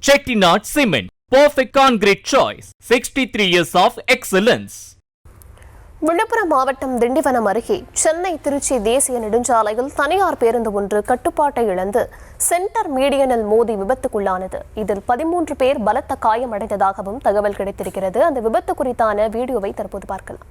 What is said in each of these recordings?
Chettinad Cement, perfect concrete choice. 63 years of excellence. Villupuram மாவட்டம் திண்டிவனம் அருகே சென்னை திருச்சி தேசிய நெடுஞ்சாலையில் தனியார் பேருந்து ஒன்று கட்டுப்பாட்டை இழந்து சென்டர் மீடியனில் மோதி விபத்துக்குள்ளானது. இதில் 13 பேர் பலத்த காயமடைந்ததாகவும் தகவல் கிடைத்திருக்கிறது. அந்த விபத்து குறித்தான வீடியோவை தற்போது பார்க்கலாம்.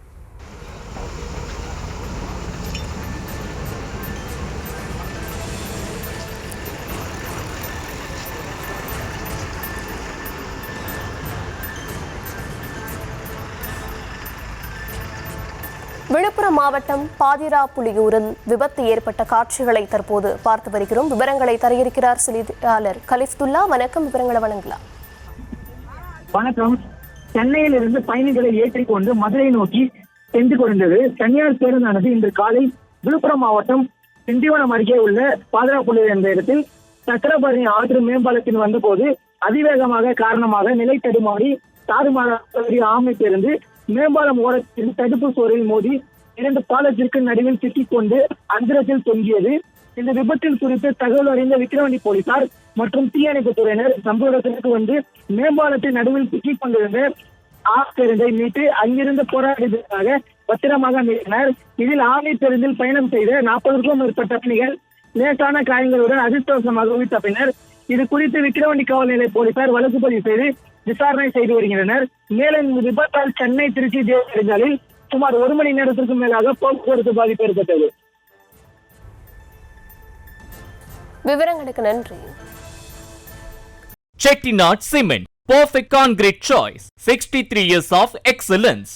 விழுப்புரம் மாவட்டம் பாதிராப்புலியூரில் விபத்து ஏற்பட்ட காட்சிகளை தற்போது பார்த்து வருகிறோம். விவரங்களை தர இருக்கிறார் செய்தியாளர் கலிஃப்துல்லா. வணக்கம், விவரங்களை வழங்கலாம். வணக்கம். சென்னையில் இருந்து பயணிகளை ஏற்றிக்கொண்டு மதுரை நோக்கி சென்று கொண்டிருந்தது தனியார் பேருந்தானது இன்று காலை விழுப்புரம் மாவட்டம் திண்டிவனம் அருகே உள்ள பாதிராப்புலியூர் என்ற இடத்தில் சக்கரபரணி ஆற்று மேம்பாலத்தில் வந்தபோது அதிவேகமாக காரணமாக நிலை தடுமாறி தாறுமாறாக ஆமை பேருந்து மேம்பாலம் ஓரத்தில் தடுப்பு சுவரில் மோதி 2 பாலத்திற்கு நடுவில் சிக்கிக்கொண்டு அந்தரத்தில் தொங்கியது. இந்த விபத்தில் குறித்து தகவல் அறிந்த விக்கிரவாண்டி போலீசார் மற்றும் தீயணைப்புத் துறையினர் சம்பவ இடத்திற்கு வந்து மேம்பாலத்தின் நடுவில் சிக்கிக் கொண்டிருந்த பேருந்தை மீட்டு அங்கிருந்து போராட்டத்திற்காக பத்திரமாக மீட்டனர். இதில் ஆமை பேருந்தில் பயணம் செய்த 40க்கும் மேற்பட்ட பயணிகள் லேசான காயங்களுடன் அதிர்ஷ்டவசமாக உயிர் தப்பினர். இது குறித்து விக்கிரவாண்டி காவல் நிலைய போலீசார் வழக்கு பதிவு செய்து விசாரணை செய்து வருகின்றனர். மேலும் இந்த விபத்தால் சென்னை திருச்சி தேசிய நெடுஞ்சாலையில் சுமார் 1 மணி நேரத்திற்கும் மேலாக போக்குவரத்து பாதிப்பு ஏற்பட்டது. விவரங்களுக்கு நன்றி. Chettinad Cement, perfect concrete choice. 63 years of excellence.